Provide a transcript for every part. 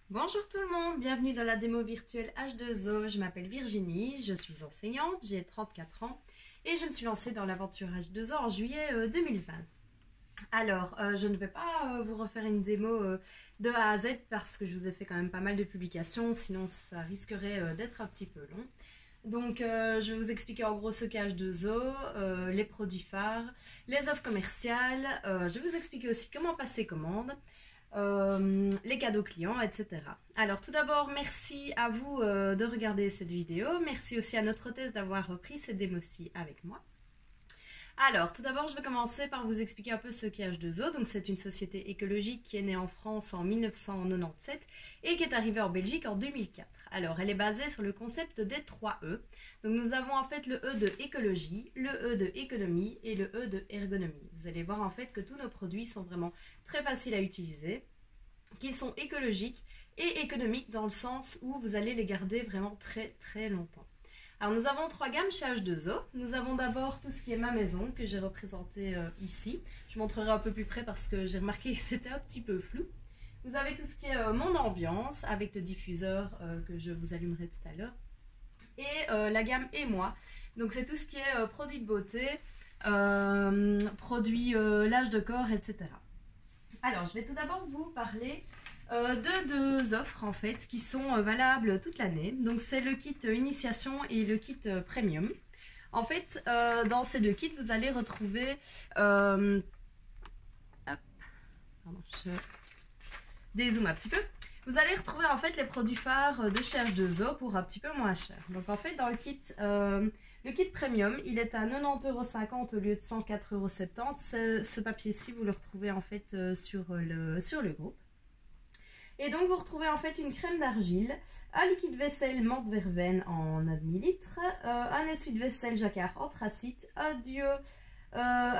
Bonjour tout le monde, bienvenue dans la démo virtuelle H2O. Je m'appelle Virginie, je suis enseignante, j'ai 34 ans et je me suis lancée dans l'aventure H2O en juillet 2020. Alors, je ne vais pas vous refaire une démo de A à Z parce que je vous ai fait quand même pas mal de publications, sinon ça risquerait d'être un petit peu long. Donc, je vais vous expliquer en gros ce qu'est H2O, les produits phares, les offres commerciales. Je vais vous expliquer aussi comment passer commande. Les cadeaux clients, etc. Alors tout d'abord, merci à vous de regarder cette vidéo. Merci aussi à notre hôtesse d'avoir pris cette démo-ci avec moi. Alors, tout d'abord, je vais commencer par vous expliquer un peu ce qu'est H2O. Donc, c'est une société écologique qui est née en France en 1997 et qui est arrivée en Belgique en 2004. Alors, elle est basée sur le concept des 3 E. Donc, nous avons en fait le E de écologie, le E de économie et le E de ergonomie. Vous allez voir en fait que tous nos produits sont vraiment très faciles à utiliser, qu'ils sont écologiques et économiques dans le sens où vous allez les garder vraiment très longtemps. Alors nous avons 3 gammes chez H2O. Nous avons d'abord tout ce qui est ma maison que j'ai représenté ici. Je montrerai un peu plus près parce que j'ai remarqué que c'était un petit peu flou. Vous avez tout ce qui est mon ambiance avec le diffuseur que je vous allumerai tout à l'heure. Et la gamme et moi. Donc c'est tout ce qui est produits de beauté, produits lâche de corps, etc. Alors je vais tout d'abord vous parler de deux offres en fait qui sont valables toute l'année. Donc c'est le kit initiation et le kit premium. En fait, dans ces deux kits, vous allez retrouver hop, pardon, je dézoome un petit peu. Vous allez retrouver en fait les produits phares de chez H2O pour un petit peu moins cher. Donc en fait, dans le kit premium, il est à 90,50 € au lieu de 104,70 €. Ce papier-ci, vous le retrouvez en fait sur le groupe. Et donc vous retrouvez en fait une crème d'argile, un liquide vaisselle menthe verveine en 1 dl, un essuie-vaisselle jacquard anthracite, un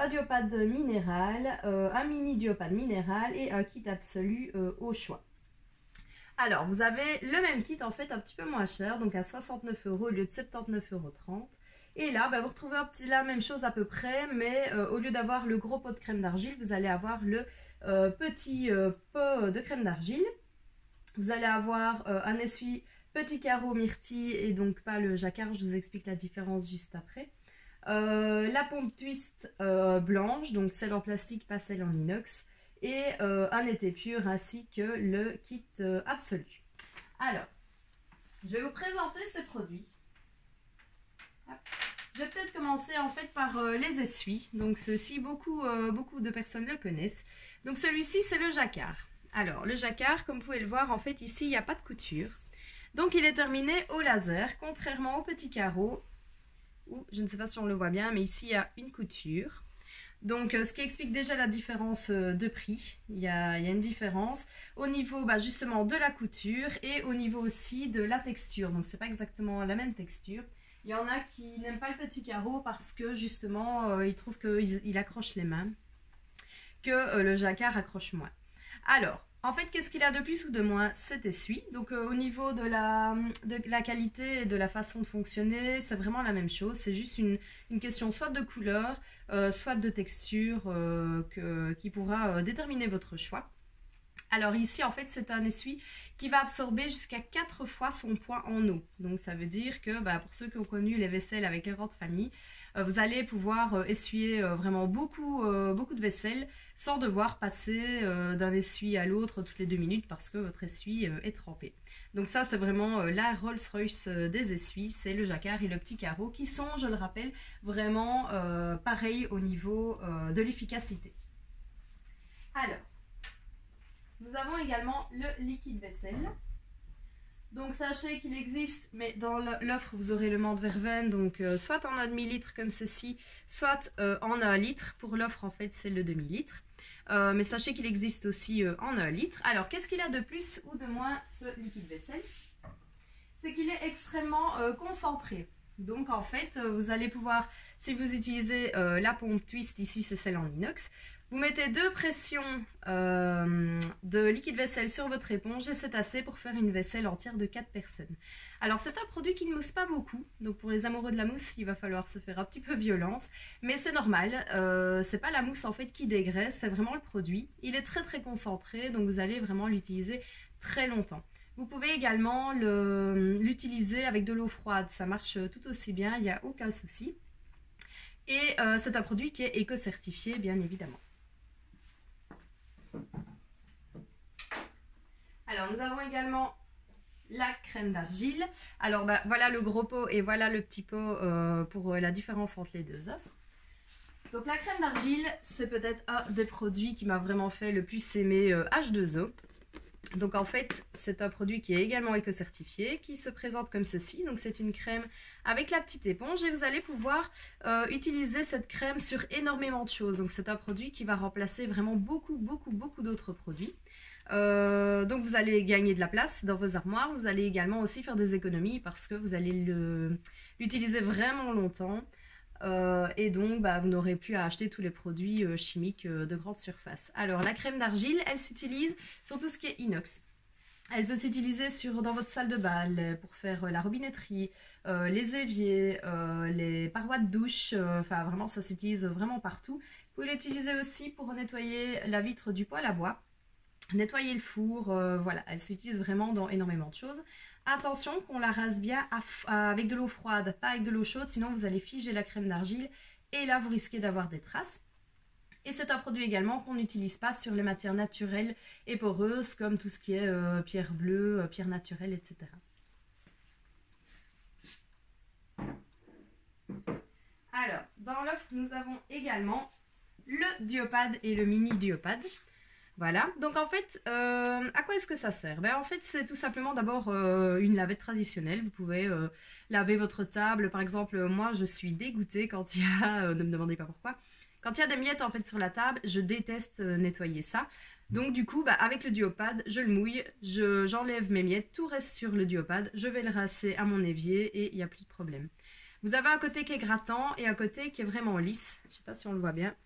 diopade minéral, un mini diopade minéral et un kit absolu au choix. Alors vous avez le même kit en fait un petit peu moins cher, donc à 69 € au lieu de 79,30 €. Et là, vous retrouvez la même chose à peu près, mais au lieu d'avoir le gros pot de crème d'argile, vous allez avoir le petit pot de crème d'argile. Vous allez avoir un essuie petit carreau myrtille et donc pas le jacquard, je vous explique la différence juste après. La pompe twist blanche, donc celle en plastique, pas celle en inox. Et un été pur ainsi que le kit absolu. Alors, je vais vous présenter ces produits. Je vais peut-être commencer en fait par les essuies. Donc ceux-ci, beaucoup de personnes le connaissent. Donc celui-ci, c'est le jacquard. Alors, le jacquard, comme vous pouvez le voir, en fait, ici, il n'y a pas de couture. Donc, il est terminé au laser, contrairement au petit carreau, où, je ne sais pas si on le voit bien, mais ici, il y a une couture. Donc, ce qui explique déjà la différence de prix. Il y a une différence au niveau, justement, de la couture et au niveau aussi de la texture. Donc, c'est pas exactement la même texture. Il y en a qui n'aiment pas le petit carreau parce que, justement, ils trouvent qu'il accroche les mains, que le jacquard accroche moins. Alors, en fait, qu'est-ce qu'il a de plus ou de moins cet essuie? Donc, au niveau de la qualité et de la façon de fonctionner, c'est vraiment la même chose. C'est juste une question soit de couleur, soit de texture qui pourra déterminer votre choix. Alors ici, en fait, c'est un essuie qui va absorber jusqu'à 4 fois son poids en eau. Donc ça veut dire que pour ceux qui ont connu les vaisselles avec les grandes familles, vous allez pouvoir essuyer vraiment beaucoup de vaisselle sans devoir passer d'un essuie à l'autre toutes les 2 minutes parce que votre essuie est trempé. Donc ça, c'est vraiment la Rolls-Royce des essuies, c'est le jacquard et le petit carreau qui sont, je le rappelle, vraiment pareils au niveau de l'efficacité. Alors, nous avons également le liquide vaisselle. Donc sachez qu'il existe, mais dans l'offre vous aurez le menthe verveine, donc soit en 1 demi litre comme ceci, soit en 1 litre. Pour l'offre en fait c'est le demi-litre. Mais sachez qu'il existe aussi en 1 litre. Alors qu'est-ce qu'il a de plus ou de moins ce liquide vaisselle? C'est qu'il est extrêmement concentré. Donc en fait vous allez pouvoir, si vous utilisez la pompe twist, ici c'est celle en inox, vous mettez 2 pressions de liquide vaisselle sur votre éponge et c'est assez pour faire une vaisselle entière de 4 personnes. Alors c'est un produit qui ne mousse pas beaucoup, donc pour les amoureux de la mousse, il va falloir se faire un petit peu violence, mais c'est normal, c'est pas la mousse en fait qui dégraisse, c'est vraiment le produit. Il est très concentré, donc vous allez vraiment l'utiliser très longtemps. Vous pouvez également l'utiliser avec de l'eau froide, ça marche tout aussi bien, il n'y a aucun souci. Et c'est un produit qui est éco-certifié, bien évidemment. Alors, nous avons également la crème d'argile. Alors, voilà le gros pot et voilà le petit pot pour la différence entre les deux offres. Donc, la crème d'argile, c'est peut-être un des produits qui m'a vraiment fait le plus aimer H2O. Donc, en fait, c'est un produit qui est également éco-certifié, qui se présente comme ceci. Donc, c'est une crème avec la petite éponge et vous allez pouvoir utiliser cette crème sur énormément de choses. Donc, c'est un produit qui va remplacer vraiment beaucoup d'autres produits. Donc vous allez gagner de la place dans vos armoires, vous allez également aussi faire des économies parce que vous allez l'utiliser vraiment longtemps et donc vous n'aurez plus à acheter tous les produits chimiques de grande surface. Alors la crème d'argile, elle s'utilise sur tout ce qui est inox. Elle peut s'utiliser dans votre salle de bain pour faire la robinetterie, les éviers, les parois de douche, enfin vraiment ça s'utilise vraiment partout. Vous pouvez l'utiliser aussi pour nettoyer la vitre du poêle à bois. Nettoyer le four, voilà, elle s'utilise vraiment dans énormément de choses. Attention qu'on la rase bien avec de l'eau froide, pas avec de l'eau chaude, sinon vous allez figer la crème d'argile et là vous risquez d'avoir des traces. Et c'est un produit également qu'on n'utilise pas sur les matières naturelles et poreuses comme tout ce qui est pierre bleue, pierre naturelle, etc. Alors, dans l'offre, nous avons également le Diopad et le mini Diopad. Voilà, donc en fait, à quoi est-ce que ça sert? En fait, c'est tout simplement d'abord une lavette traditionnelle. Vous pouvez laver votre table. Par exemple, moi, je suis dégoûtée quand il y a, ne me demandez pas pourquoi, quand il y a des miettes en fait sur la table, je déteste nettoyer ça. Donc du coup, avec le Diopad, je le mouille, j'enlève mes miettes, tout reste sur le Diopad, je vais le rincer à mon évier et il n'y a plus de problème. Vous avez un côté qui est grattant et un côté qui est vraiment lisse. Je ne sais pas si on le voit bien.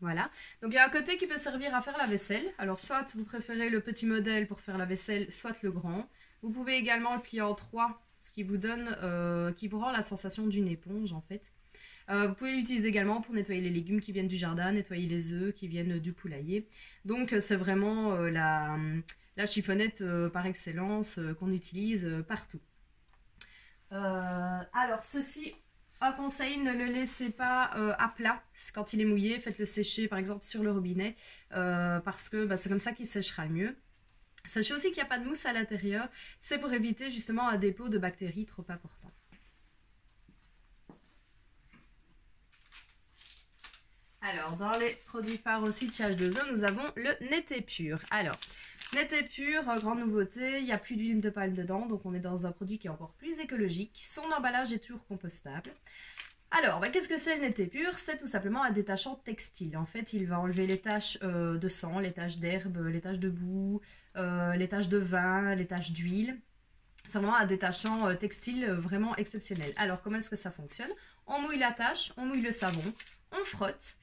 Voilà, donc il y a un côté qui peut servir à faire la vaisselle. Alors soit vous préférez le petit modèle pour faire la vaisselle, soit le grand. Vous pouvez également le plier en 3, ce qui vous donne, qui vous rend la sensation d'une éponge en fait. Vous pouvez l'utiliser également pour nettoyer les légumes qui viennent du jardin, nettoyer les œufs qui viennent du poulailler. Donc c'est vraiment la chiffonnette par excellence qu'on utilise partout. Alors ceci... Un conseil, ne le laissez pas à plat quand il est mouillé, faites-le sécher par exemple sur le robinet parce que c'est comme ça qu'il séchera le mieux. Sachez aussi qu'il n'y a pas de mousse à l'intérieur, c'est pour éviter justement un dépôt de bactéries trop important. Alors dans les produits phares aussi de chez H2O, nous avons le Net et Pur. Alors, Net et Pur, grande nouveauté, il n'y a plus d'huile de palme dedans, donc on est dans un produit qui est encore plus écologique. Son emballage est toujours compostable. Alors, qu'est-ce que c'est le Net et Pur? C'est tout simplement un détachant textile. En fait, il va enlever les taches de sang, les taches d'herbe, les taches de boue, les taches de vin, les taches d'huile. C'est vraiment un détachant textile vraiment exceptionnel. Alors, comment est-ce que ça fonctionne? On mouille la tache, on mouille le savon, on frotte,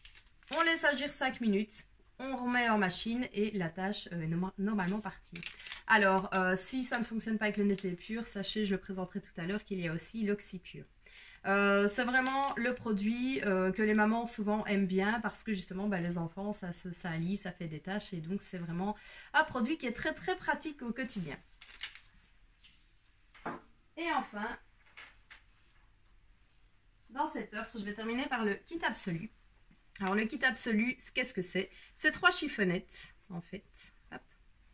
on laisse agir 5 minutes. On remet en machine et la tâche est normalement partie. Alors, si ça ne fonctionne pas avec le Net et Pur, sachez, je le présenterai tout à l'heure, qu'il y a aussi l'Oxypur. C'est vraiment le produit que les mamans souvent aiment bien parce que justement les enfants, ça allie, ça fait des tâches et donc c'est vraiment un produit qui est très pratique au quotidien. Et enfin, dans cette offre, je vais terminer par le kit absolu. Alors le kit absolu, qu'est-ce que c'est? C'est 3 chiffonnettes en fait. Hop,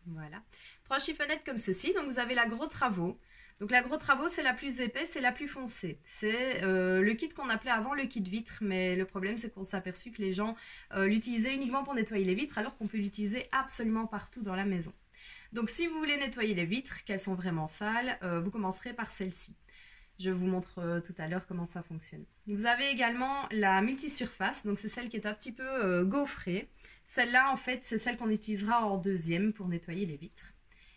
voilà. 3 chiffonnettes comme ceci. Donc vous avez la Gros Travaux. Donc la Gros Travaux, c'est la plus épaisse et la plus foncée. C'est le kit qu'on appelait avant le kit vitre, mais le problème c'est qu'on s'est aperçu que les gens l'utilisaient uniquement pour nettoyer les vitres alors qu'on peut l'utiliser absolument partout dans la maison. Donc si vous voulez nettoyer les vitres, qu'elles sont vraiment sales, vous commencerez par celle-ci. Je vous montre tout à l'heure comment ça fonctionne. Vous avez également la multisurface, donc c'est celle qui est un petit peu gaufrée. Celle-là, en fait, c'est celle qu'on utilisera en deuxième pour nettoyer les vitres.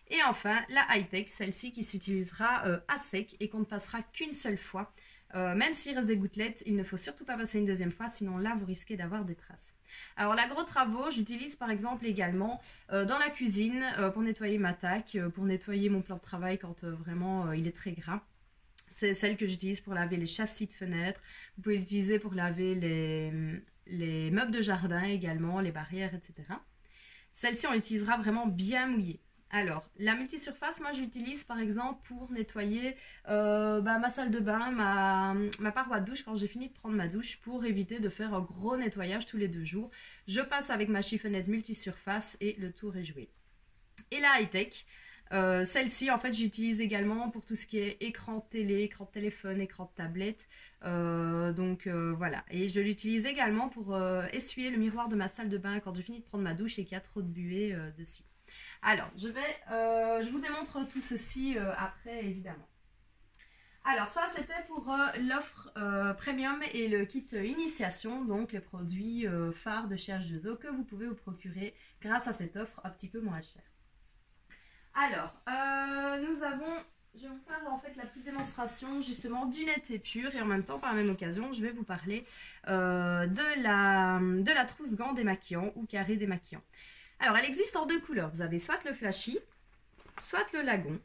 Et enfin, la high-tech, celle-ci qui s'utilisera à sec et qu'on ne passera qu'une seule fois. Même s'il reste des gouttelettes, il ne faut surtout pas passer une deuxième fois, sinon là, vous risquez d'avoir des traces. Alors, la Gros Travaux, j'utilise par exemple également dans la cuisine pour nettoyer ma taque, pour nettoyer mon plan de travail quand vraiment il est très gras. C'est celle que j'utilise pour laver les châssis de fenêtres. Vous pouvez l'utiliser pour laver les meubles de jardin également, les barrières, etc. Celle-ci, on l'utilisera vraiment bien mouillée. Alors, la multisurface, moi j'utilise par exemple pour nettoyer ma salle de bain, ma paroi de douche quand j'ai fini de prendre ma douche pour éviter de faire un gros nettoyage tous les 2 jours. Je passe avec ma chiffonnette multisurface et le tour est joué. Et la high-tech, celle-ci en fait j'utilise également pour tout ce qui est écran de télé, écran de téléphone, écran de tablette. Voilà. Et je l'utilise également pour essuyer le miroir de ma salle de bain quand j'ai fini de prendre ma douche et qu'il y a trop de buée dessus. Alors, je vous démontre tout ceci après, évidemment. Alors, ça, c'était pour l'offre premium et le kit initiation, donc les produits phares de chez H2O que vous pouvez vous procurer grâce à cette offre un petit peu moins chère. Alors, je vais vous faire en fait la petite démonstration justement du Net et Pur et en même temps, par la même occasion, je vais vous parler de la trousse gant démaquillant ou carré démaquillant. Alors, elle existe en 2 couleurs. Vous avez soit le flashy, soit le lagon.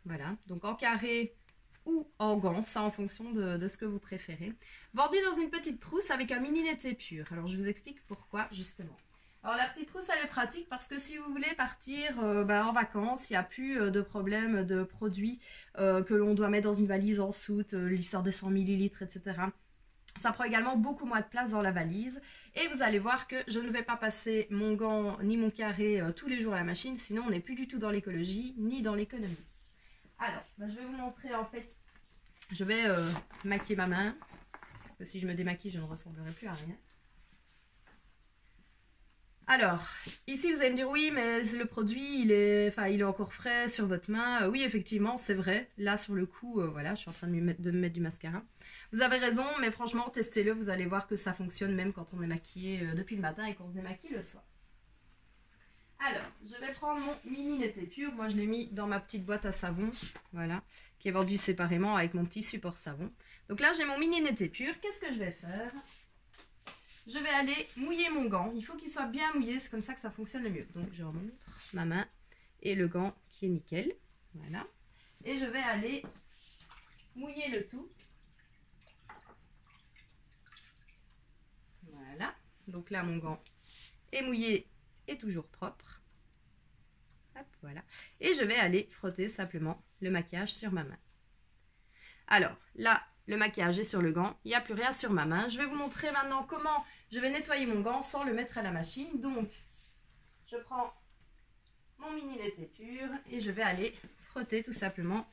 Voilà, donc en carré ou en gant, ça en fonction de ce que vous préférez. Vendu dans une petite trousse avec un mini Net et Pur. Alors, je vous explique pourquoi, justement. Alors, la petite trousse, elle est pratique parce que si vous voulez partir en vacances, il n'y a plus de problème de produits que l'on doit mettre dans une valise en soute, l'histoire des 100 ml, etc. Ça prend également beaucoup moins de place dans la valise et vous allez voir que je ne vais pas passer mon gant ni mon carré tous les jours à la machine, sinon on n'est plus du tout dans l'écologie ni dans l'économie. Alors, je vais vous montrer en fait, je vais maquiller ma main, parce que si je me démaquille je ne ressemblerai plus à rien. Alors, ici vous allez me dire oui mais le produit il est encore frais sur votre main. Oui effectivement c'est vrai, là sur le coup voilà je suis en train de me mettre du mascara. Vous avez raison mais franchement testez-le, vous allez voir que ça fonctionne même quand on est maquillé depuis le matin et qu'on se démaquille le soir. Alors, je vais prendre mon mini Net et Pur, moi je l'ai mis dans ma petite boîte à savon, voilà, qui est vendue séparément avec mon petit support savon. Donc là j'ai mon mini Net et Pur, qu'est-ce que je vais faire ? Je vais aller mouiller mon gant. Il faut qu'il soit bien mouillé, c'est comme ça que ça fonctionne le mieux. Donc je remontre ma main et le gant qui est nickel. Voilà. Et je vais aller mouiller le tout. Voilà. Donc là mon gant est mouillé et toujours propre. Hop, voilà. Et je vais aller frotter simplement le maquillage sur ma main. Alors là, le maquillage est sur le gant, il n'y a plus rien sur ma main. Je vais vous montrer maintenant comment je vais nettoyer mon gant sans le mettre à la machine. Donc, je prends mon mini Net et Pur et je vais aller frotter tout simplement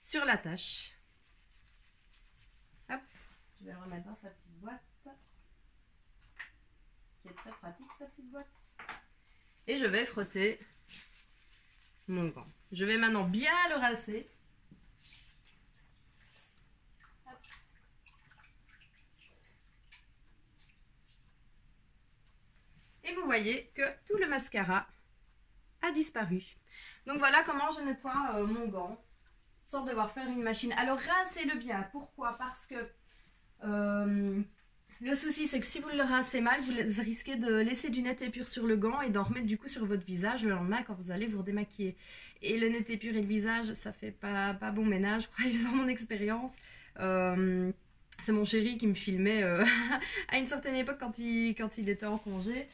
sur la tâche. Hop, je vais le remettre dans sa petite boîte, qui est très pratique sa petite boîte. Et je vais frotter mon gant. Je vais maintenant bien le rincer. Et vous voyez que tout le mascara a disparu. Donc voilà comment je nettoie mon gant sans devoir faire une machine. Alors rincez-le bien. Pourquoi? Parce que le souci c'est que si vous le rincez mal, vous risquez de laisser du Net et Pur sur le gant et d'en remettre du coup sur votre visage le lendemain quand vous allez vous redémaquiller. Et le Net et Pur et le visage, ça fait pas bon ménage, croyez en mon expérience. C'est mon chéri qui me filmait à une certaine époque quand il était en congé.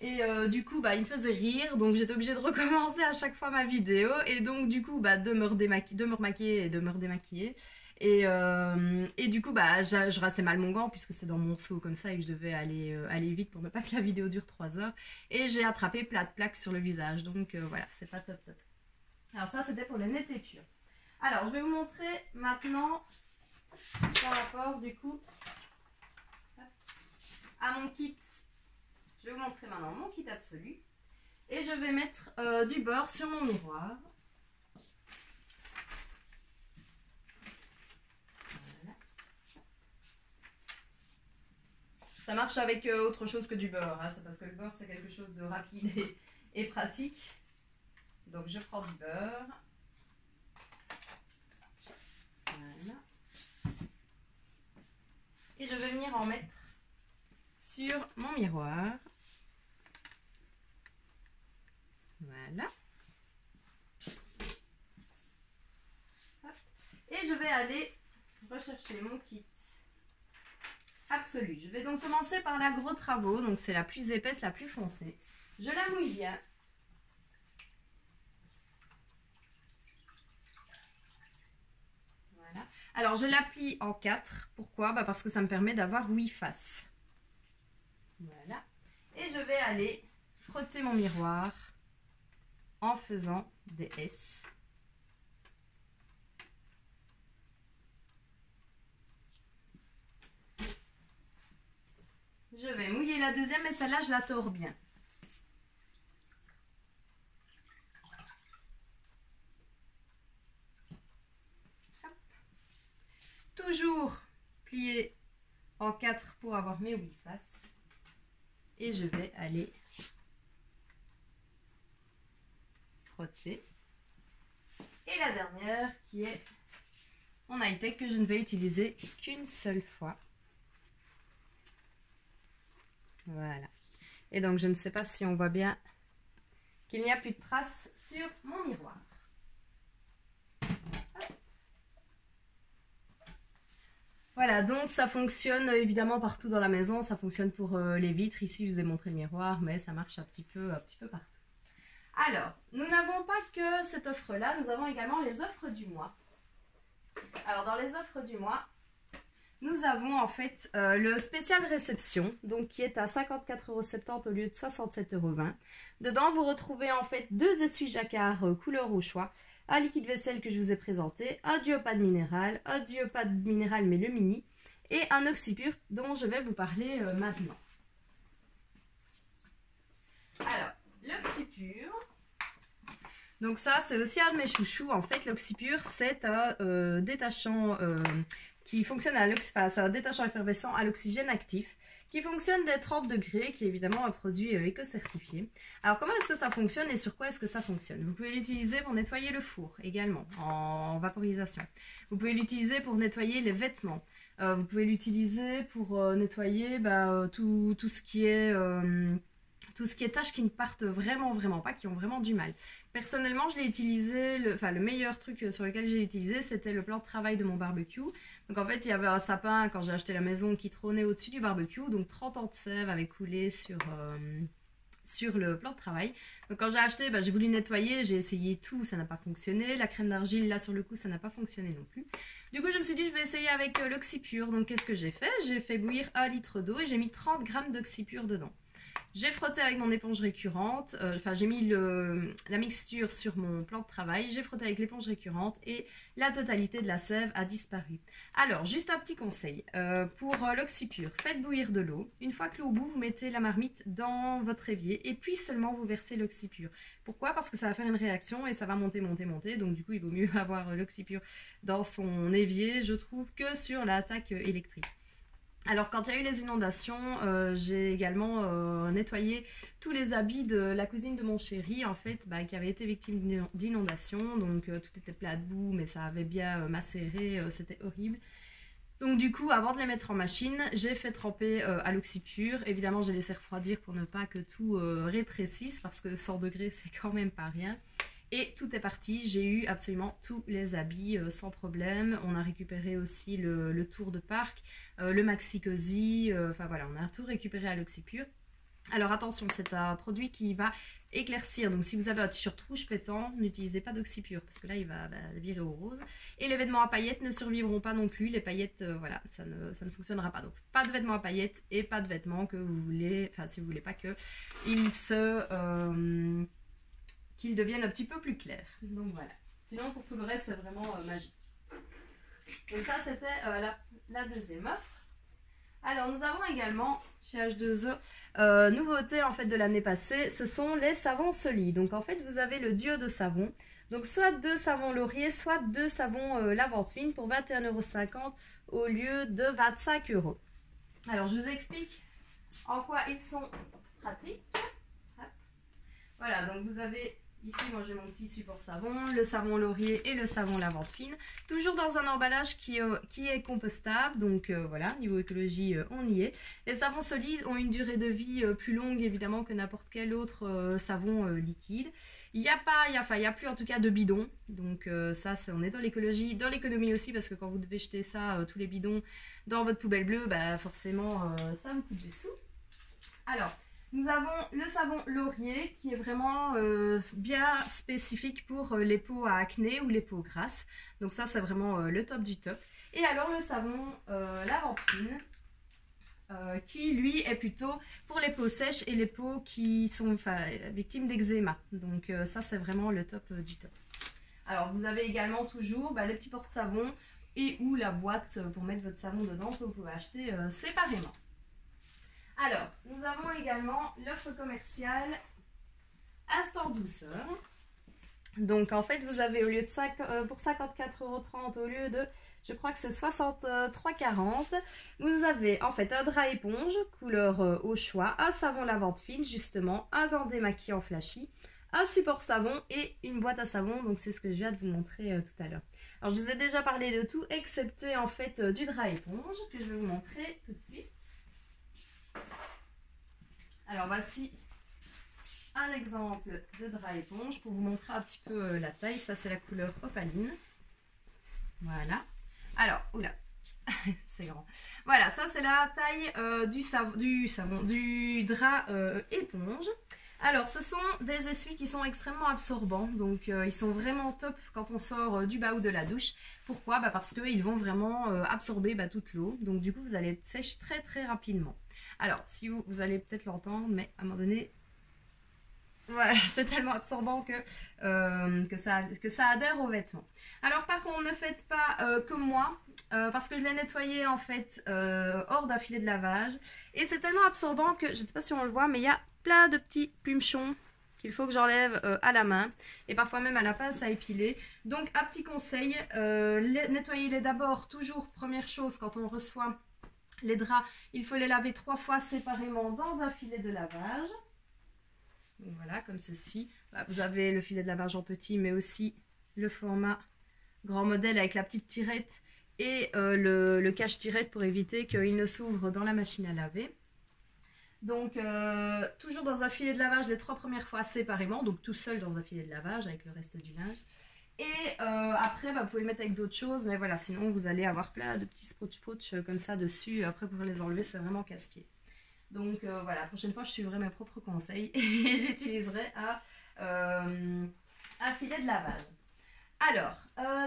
Et du coup, il me faisait rire, donc j'étais obligée de recommencer à chaque fois ma vidéo. Et donc, du coup, de me remaquiller et de me redémaquiller. Et du coup, je rinçais mal mon gant puisque c'était dans mon seau comme ça et que je devais aller vite pour ne pas que la vidéo dure 3 heures. Et j'ai attrapé plein de plaques sur le visage. Donc voilà, c'est pas top. Alors ça, c'était pour le Net et Pur. Alors, je vais vous montrer maintenant par rapport du coup à mon kit. Je vais vous montrer maintenant mon kit absolu. Et je vais mettre du beurre sur mon miroir. Voilà. Ça marche avec autre chose que du beurre. Hein. C'est parce que le beurre, c'est quelque chose de rapide et pratique. Donc, je prends du beurre. Voilà. Et je vais venir en mettre sur mon miroir. Voilà. Et je vais aller rechercher mon kit absolu. Je vais donc commencer par la Gros Travaux. Donc c'est la plus épaisse, la plus foncée. Je la mouille bien. Alors, je la plie en 4. Pourquoi? Parce que ça me permet d'avoir 8 faces. Voilà. Et je vais aller frotter mon miroir en faisant des S. Je vais mouiller la deuxième et celle-là, je la tords bien. Hop. Toujours plier en 4 pour avoir mes 8 faces. Et je vais aller frotter. Et la dernière qui est mon high-tech que je ne vais utiliser qu'une seule fois. Voilà. Et donc, je ne sais pas si on voit bien qu'il n'y a plus de traces sur mon miroir. Hop. Voilà, donc ça fonctionne évidemment partout dans la maison. Ça fonctionne pour les vitres. Ici, je vous ai montré le miroir, mais ça marche un petit peu partout. Alors, nous n'avons pas que cette offre-là. Nous avons également les offres du mois. Alors, dans les offres du mois, nous avons en fait le spécial réception, donc qui est à 54,70 € au lieu de 67,20 €. Dedans, vous retrouvez en fait 2 essuie jacquard couleur au choix, un liquide vaisselle que je vous ai présenté, un duopade minéral mais le mini, et un oxypure dont je vais vous parler maintenant. Alors, l'oxypure, donc ça c'est aussi un de mes chouchous. En fait, l'oxypure c'est un détachant qui fonctionne c'est un détachant effervescent à l'oxygène actif, qui fonctionne dès 30 degrés, qui est évidemment un produit éco-certifié. Alors comment est-ce que ça fonctionne et sur quoi est-ce que ça fonctionne? Vous pouvez l'utiliser pour nettoyer le four également, en vaporisation. Vous pouvez l'utiliser pour nettoyer les vêtements. Vous pouvez l'utiliser pour nettoyer tout ce qui est... tout ce qui est tâches qui ne partent vraiment pas, qui ont vraiment du mal. Personnellement, je l'ai utilisé, le meilleur truc sur lequel j'ai utilisé, c'était le plan de travail de mon barbecue. Donc en fait, il y avait un sapin quand j'ai acheté la maison qui trônait au-dessus du barbecue. Donc 30 ans de sève avait coulé sur le plan de travail. Donc quand j'ai acheté, j'ai voulu nettoyer, j'ai essayé tout, ça n'a pas fonctionné. La crème d'argile, là sur le coup, ça n'a pas fonctionné non plus. Du coup, je me suis dit, je vais essayer avec l'oxypure. Donc qu'est-ce que j'ai fait? J'ai fait bouillir 1 litre d'eau et j'ai mis 30 g d'oxypure dedans. J'ai frotté avec mon éponge récurrente, j'ai mis la mixture sur mon plan de travail, j'ai frotté avec l'éponge récurrente et la totalité de la sève a disparu. Alors, juste un petit conseil, pour l'oxypure, faites bouillir de l'eau. Une fois que l'eau bout, vous mettez la marmite dans votre évier et puis seulement vous versez l'oxypure. Pourquoi? Parce que ça va faire une réaction et ça va monter. Donc du coup, il vaut mieux avoir l'oxypure dans son évier, je trouve, que sur l'attaque électrique. Alors quand il y a eu les inondations, j'ai également nettoyé tous les habits de la cousine de mon chéri en fait, qui avait été victime d'inondations. Donc tout était plat de boue, mais ça avait bien macéré, c'était horrible. Donc du coup, avant de les mettre en machine, j'ai fait tremper à l'oxypure. Évidemment, j'ai laissé refroidir pour ne pas que tout rétrécisse, parce que 100 degrés, c'est quand même pas rien. Et tout est parti, j'ai eu absolument tous les habits sans problème. On a récupéré aussi le tour de parc, le maxi cosy, enfin voilà, on a tout récupéré à l'oxypure. Alors attention, c'est un produit qui va éclaircir, donc si vous avez un t-shirt rouge pétant, n'utilisez pas d'oxypure, parce que là il va virer au rose. Et les vêtements à paillettes ne survivront pas non plus, les paillettes, voilà, ça ne fonctionnera pas. Donc pas de vêtements à paillettes et pas de vêtements que vous voulez, enfin si vous voulez pas que qu'ils deviennent un petit peu plus clairs. Donc voilà. Sinon, pour tout le reste, c'est vraiment magique. Donc ça, c'était la deuxième offre. Alors, nous avons également, chez H2O, nouveauté en fait de l'année passée, ce sont les savons solides. Donc en fait, vous avez le duo de savons. Donc soit 2 savons laurier, soit 2 savons lavande fine pour 21,50 € au lieu de 25 €. Alors, je vous explique en quoi ils sont pratiques. Hop. Voilà, donc vous avez... Ici, moi j'ai mon petit support savon, le savon laurier et le savon lavande fine. Toujours dans un emballage qui est compostable, donc voilà, niveau écologie, on y est. Les savons solides ont une durée de vie plus longue évidemment que n'importe quel autre savon liquide. Il n'y a plus en tout cas de bidon, donc ça on est dans l'écologie, dans l'économie aussi, parce que quand vous devez jeter ça, tous les bidons dans votre poubelle bleue, forcément ça vous coûte des sous. Alors, Nous avons le savon laurier qui est vraiment bien spécifique pour les peaux à acné ou les peaux grasses. Donc ça c'est vraiment le top du top. Et alors le savon lavande fine qui lui est plutôt pour les peaux sèches et les peaux qui sont victimes d'eczéma. Donc ça c'est vraiment le top du top. Alors vous avez également toujours le petit porte-savon et ou la boîte pour mettre votre savon dedans que vous pouvez acheter séparément. Alors, nous avons également l'offre commerciale Instant Douceur. Donc, en fait, vous avez au lieu de pour 54,30 € au lieu de, je crois que c'est 63,40 €, vous avez en fait un drap éponge couleur au choix, un savon lavande fine justement, un gant démaquillant flashy, un support savon et une boîte à savon. Donc, c'est ce que je viens de vous montrer tout à l'heure. Alors, je vous ai déjà parlé de tout, excepté en fait du drap éponge que je vais vous montrer tout de suite. Alors voici un exemple de drap éponge pour vous montrer un petit peu la taille. Ça c'est la couleur opaline. Voilà. Alors, oula, c'est grand. Voilà, ça c'est la taille du drap éponge. Alors ce sont des essuies qui sont extrêmement absorbants. Donc ils sont vraiment top quand on sort du bain ou de la douche. Pourquoi? Parce qu'ils vont vraiment absorber toute l'eau. Donc du coup vous allez être sèche très très rapidement. Alors, si vous allez peut-être l'entendre, mais à un moment donné, voilà, c'est tellement absorbant que ça adhère aux vêtements. Alors, par contre, ne faites pas comme moi, parce que je l'ai nettoyé en fait hors d'un filet de lavage. Et c'est tellement absorbant que, je ne sais pas si on le voit, mais il y a plein de petits plumichons qu'il faut que j'enlève à la main. Et parfois même à la pince à épiler. Donc, un petit conseil, nettoyez-les d'abord, toujours, première chose, quand on reçoit les draps, il faut les laver 3 fois séparément dans un filet de lavage. Donc voilà, comme ceci. Vous avez le filet de lavage en petit, mais aussi le format grand modèle avec la petite tirette et le cache-tirette pour éviter qu'il ne s'ouvre dans la machine à laver. Donc, toujours dans un filet de lavage les 3 premières fois séparément, donc tout seul dans un filet de lavage avec le reste du linge. Et après, vous pouvez le mettre avec d'autres choses, mais voilà, sinon vous allez avoir plein de petits scotch comme ça dessus. Après, pour les enlever, c'est vraiment casse-pied. Donc voilà, la prochaine fois, je suivrai mes propres conseils et j'utiliserai un filet de lavage. Alors,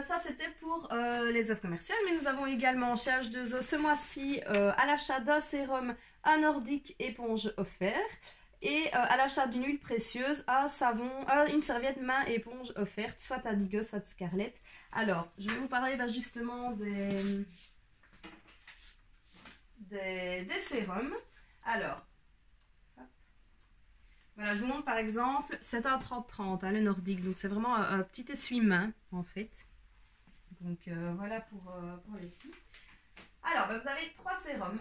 ça c'était pour les offres commerciales, mais nous avons également chez H2O ce mois-ci à l'achat d'un sérum, un nordique éponge offert. Et à l'achat d'une huile précieuse, un savon, une serviette main éponge offerte, soit Indigo, soit Scarlett. Alors, je vais vous parler justement des sérums. Alors, voilà, je vous montre par exemple, c'est un 30-30, le nordique. Donc, c'est vraiment un petit essuie-main en fait. Donc, voilà pour l'essuie. Alors, vous avez 3 sérums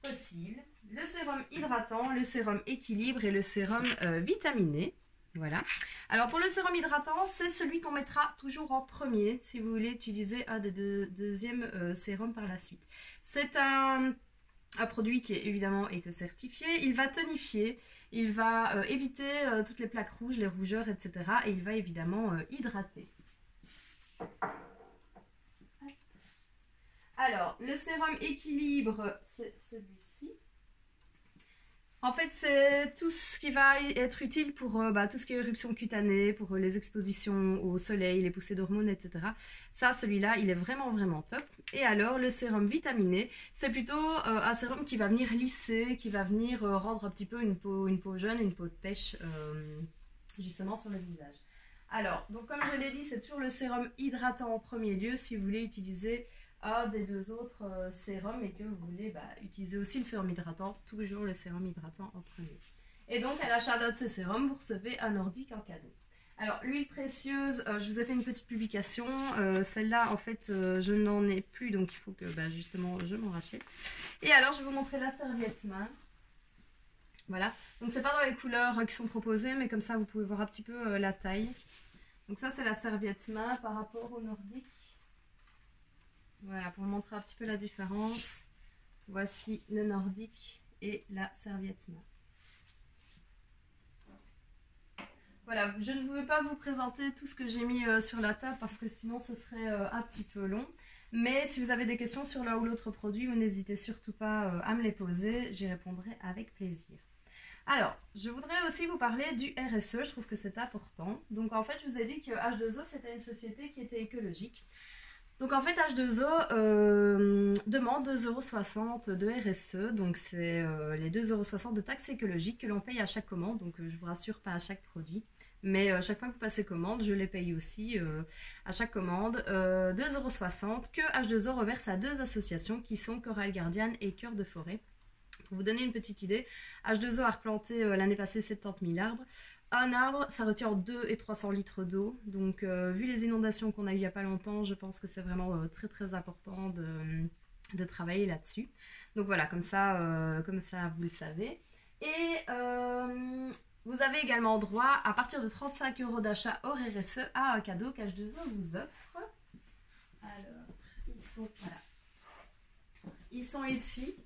possible, le sérum hydratant, le sérum équilibre et le sérum vitaminé. Voilà. Alors pour le sérum hydratant, c'est celui qu'on mettra toujours en premier si vous voulez utiliser un des deuxièmes sérums par la suite. C'est un produit qui est évidemment éco-certifié. Il va tonifier, il va éviter toutes les plaques rouges, les rougeurs, etc. Et il va évidemment hydrater. Alors, le sérum équilibre, c'est celui-ci. En fait, c'est tout ce qui va être utile pour tout ce qui est éruption cutanée, pour les expositions au soleil, les poussées d'hormones, etc. Ça, celui-là, il est vraiment, vraiment top. Et alors, le sérum vitaminé, c'est plutôt un sérum qui va venir lisser, qui va venir rendre un petit peu une peau jeune, une peau de pêche, justement sur le visage. Alors, donc comme je l'ai dit, c'est toujours le sérum hydratant en premier lieu si vous voulez utiliser un des 2 autres sérums et que vous voulez utiliser aussi le sérum hydratant, toujours le sérum hydratant en premier. Et donc à l'achat d'un de ces sérums, vous recevez un nordique en cadeau. Alors l'huile précieuse, je vous ai fait une petite publication, celle-là en fait je n'en ai plus donc il faut que justement je m'en rachète. Et alors je vais vous montrer la serviette main. Voilà, donc c'est pas dans les couleurs qui sont proposées mais comme ça vous pouvez voir un petit peu la taille. Donc ça c'est la serviette main par rapport au nordique. Voilà, pour montrer un petit peu la différence, voici le nordique et la serviette main. Voilà, je ne voulais pas vous présenter tout ce que j'ai mis sur la table parce que sinon ce serait un petit peu long. Mais si vous avez des questions sur l'un ou l'autre produit, n'hésitez surtout pas à me les poser, j'y répondrai avec plaisir. Alors, je voudrais aussi vous parler du RSE, je trouve que c'est important. Donc en fait, je vous ai dit que H2O, c'était une société qui était écologique. Donc en fait, H2O demande 2,60 € de RSE, donc c'est les 2,60 € de taxes écologiques que l'on paye à chaque commande, donc je vous rassure, pas à chaque produit. Mais chaque fois que vous passez commande, je les paye aussi à chaque commande. 2,60 € que H2O reverse à deux associations qui sont Corail Guardian et Cœur de Forêt. Pour vous donner une petite idée, H2O a replanté l'année passée 70 000 arbres. Un arbre, ça retient 2 et 300 litres d'eau. Donc, vu les inondations qu'on a eues il n'y a pas longtemps, je pense que c'est vraiment très très important de travailler là-dessus. Donc voilà, comme ça vous le savez. Et vous avez également droit, à partir de 35 € d'achat hors RSE, à un cadeau qu'H2O vous offre. Alors, ils sont ici.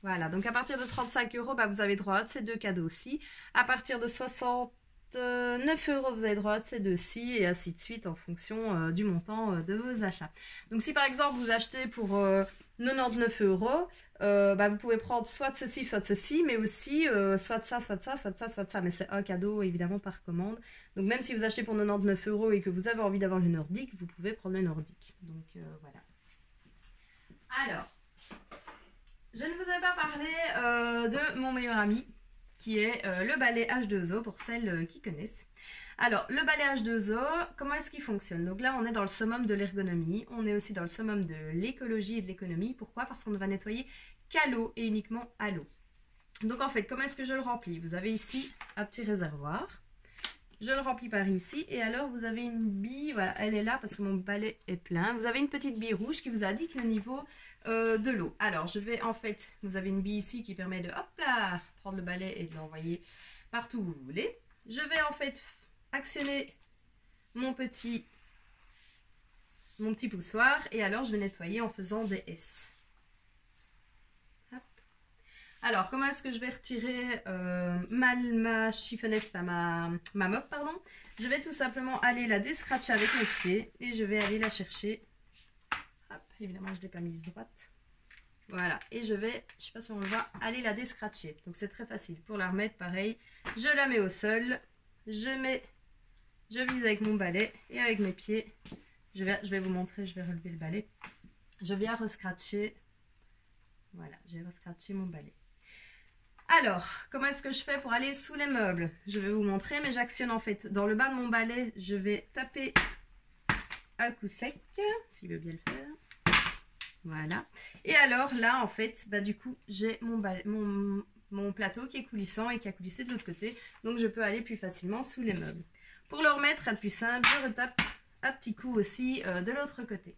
Voilà, donc à partir de 35 €, bah, vous avez droit à ces deux cadeaux aussi. À partir de 69 €, vous avez droit à ces deux-ci, et ainsi de suite en fonction du montant de vos achats. Donc si par exemple vous achetez pour 99 €, bah, vous pouvez prendre soit de ceci, mais aussi soit de ça, soit de ça, soit de ça, soit de ça. Mais c'est un cadeau évidemment par commande. Donc même si vous achetez pour 99 € et que vous avez envie d'avoir le nordique, vous pouvez prendre le nordique. Donc voilà. Alors, je ne vous ai pas parlé de mon meilleur ami, qui est le balai H2O, pour celles qui connaissent. Alors, le balai H2O, comment est-ce qu'il fonctionne? Donc là, on est dans le summum de l'ergonomie, on est aussi dans le summum de l'écologie et de l'économie. Pourquoi? Parce qu'on ne va nettoyer qu'à l'eau et uniquement à l'eau. Donc en fait, comment est-ce que je le remplis? Vous avez ici un petit réservoir. Je le remplis par ici, et alors vous avez une bille, voilà, elle est là parce que mon balai est plein. Vous avez une petite bille rouge qui vous indique le niveau de l'eau. Alors je vais en fait, vous avez une bille ici qui permet de, hop là, prendre le balai et de l'envoyer partout où vous voulez. Je vais en fait actionner mon petit poussoir, et alors je vais nettoyer en faisant des S. Alors, comment est-ce que je vais retirer ma chiffonnette, enfin ma mop, pardon? Je vais tout simplement aller la déscratcher avec mes pieds, et je vais aller la chercher. Hop, évidemment, je ne l'ai pas mise droite. Voilà, et je vais, je ne sais pas si on le voit, aller la déscratcher. Donc, c'est très facile. Pour la remettre, pareil, je la mets au sol, je vise avec mon balai, et avec mes pieds, je vais vous montrer, je vais relever le balai. Je viens rescratcher. Voilà, j'ai rescratché mon balai. Alors, comment est-ce que je fais pour aller sous les meubles? Je vais vous montrer, mais j'actionne en fait dans le bas de mon balai. Je vais taper un coup sec, s'il veut bien le faire. Voilà. Et alors là, en fait, bah, du coup, j'ai mon plateau qui est coulissant et qui a coulissé de l'autre côté. Donc, je peux aller plus facilement sous les meubles. Pour le remettre, rien de plus simple, je retape un petit coup aussi de l'autre côté.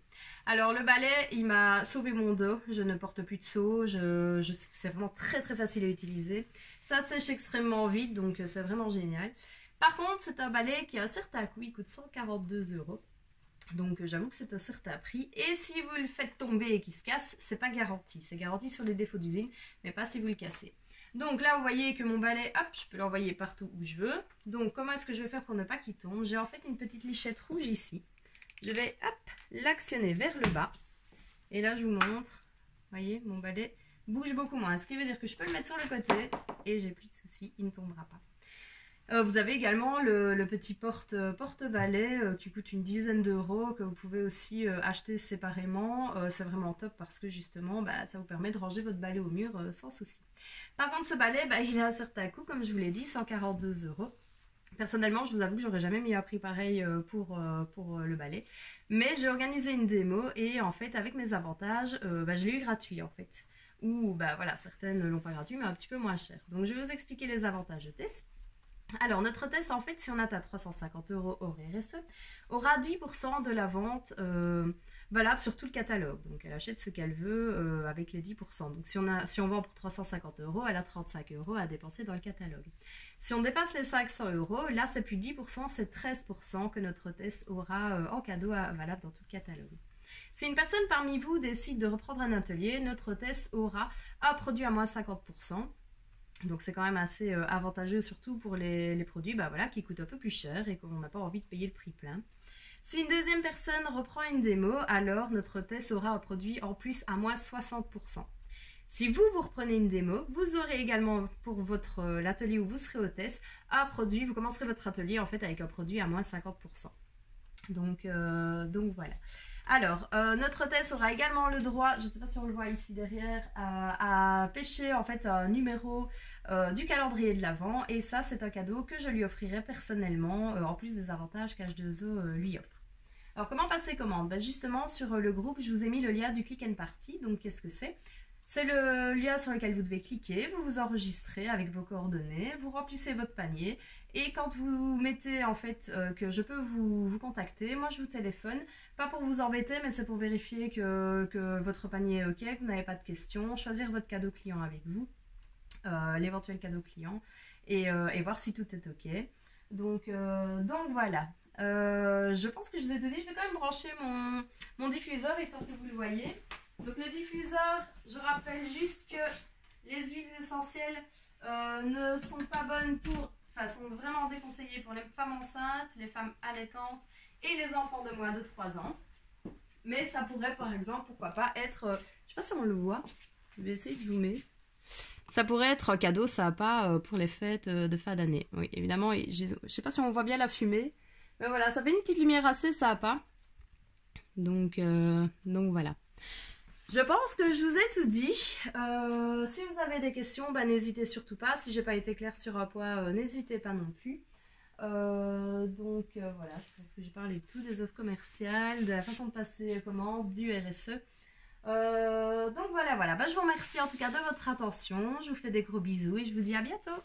Alors le balai, il m'a sauvé mon dos, je ne porte plus de seau, c'est vraiment très très facile à utiliser. Ça sèche extrêmement vite, donc c'est vraiment génial. Par contre, c'est un balai qui a un certain coût, il coûte 142 €. Donc j'avoue que c'est un certain prix. Et si vous le faites tomber et qu'il se casse, c'est pas garanti. C'est garanti sur les défauts d'usine, mais pas si vous le cassez. Donc là, vous voyez que mon balai, hop, je peux l'envoyer partout où je veux. Donc comment est-ce que je vais faire pour ne pas qu'il tombe? J'ai en fait une petite lichette rouge ici. Je vais, hop, l'actionner vers le bas. Et là, je vous montre. Vous voyez, mon balai bouge beaucoup moins. Ce qui veut dire que je peux le mettre sur le côté et j'ai plus de soucis, il ne tombera pas. Vous avez également le petit porte-balai qui coûte une dizaine d'euros, que vous pouvez aussi acheter séparément. C'est vraiment top parce que justement, bah, ça vous permet de ranger votre balai au mur sans souci. Par contre, ce balai, bah, il a un certain coût, comme je vous l'ai dit, 142 €. Personnellement, je vous avoue que j'aurais jamais mis un prix pareil pour le balai. Mais j'ai organisé une démo et en fait, avec mes avantages, bah, je l'ai eu gratuit en fait. Ou bah voilà, certaines ne l'ont pas gratuit, mais un petit peu moins cher. Donc je vais vous expliquer les avantages de test. Alors notre test, en fait, si on atteint 350 € hors RSE, aura 10% de la vente valable sur tout le catalogue. Donc elle achète ce qu'elle veut avec les 10%. Donc si on vend pour 350 €, elle a 35 € à dépenser dans le catalogue. Si on dépasse les 500 €, là c'est plus 10%, c'est 13% que notre test aura en cadeau valable dans tout le catalogue. Si une personne parmi vous décide de reprendre un atelier, notre test aura un produit à moins 50%. Donc c'est quand même assez avantageux, surtout pour les produits bah, voilà, qui coûtent un peu plus cher et qu'on n'a pas envie de payer le prix plein. Si une deuxième personne reprend une démo, alors notre test aura un produit en plus à moins 60%. Si vous reprenez une démo, vous aurez également pour l'atelier où vous serez hôtesse un produit, vous commencerez votre atelier en fait avec un produit à moins 50%. Donc voilà. Alors, notre hôtesse aura également le droit, je ne sais pas si on le voit ici derrière, à pêcher en fait un numéro du calendrier de l'Avent. Et ça, c'est un cadeau que je lui offrirai personnellement, en plus des avantages qu'H2O lui offre. Alors, comment passer commande? Ben, justement, sur le groupe, je vous ai mis le lien du Click and Party. Donc, qu'est-ce que c'est? C'est le lien sur lequel vous devez cliquer, vous vous enregistrez avec vos coordonnées, vous remplissez votre panier et quand vous mettez en fait que je peux vous contacter, moi je vous téléphone, pas pour vous embêter mais c'est pour vérifier que votre panier est ok, que vous n'avez pas de questions, choisir votre cadeau client avec vous, l'éventuel cadeau client et voir si tout est ok. Donc voilà. Je pense que je vous ai donné, je vais quand même brancher mon diffuseur histoire que vous le voyez. Donc le diffuseur, je rappelle juste que les huiles essentielles ne sont pas bonnes sont vraiment déconseillées pour les femmes enceintes, les femmes allaitantes et les enfants de moins de 3 ans. Mais ça pourrait par exemple, pourquoi pas, être, je ne sais pas si on le voit, je vais essayer de zoomer. Ça pourrait être un cadeau sympa pour les fêtes de fin d'année. Oui, évidemment, je ne sais pas si on voit bien la fumée, mais voilà, ça fait une petite lumière assez sympa. Donc voilà. Je pense que je vous ai tout dit. Si vous avez des questions, n'hésitez surtout pas. Si j'ai pas été claire sur un point, n'hésitez pas non plus. Voilà, je pense que j'ai parlé de tout, des offres commerciales, de la façon de passer commande, du RSE. Donc voilà. Je vous remercie en tout cas de votre attention. Je vous fais des gros bisous et je vous dis à bientôt.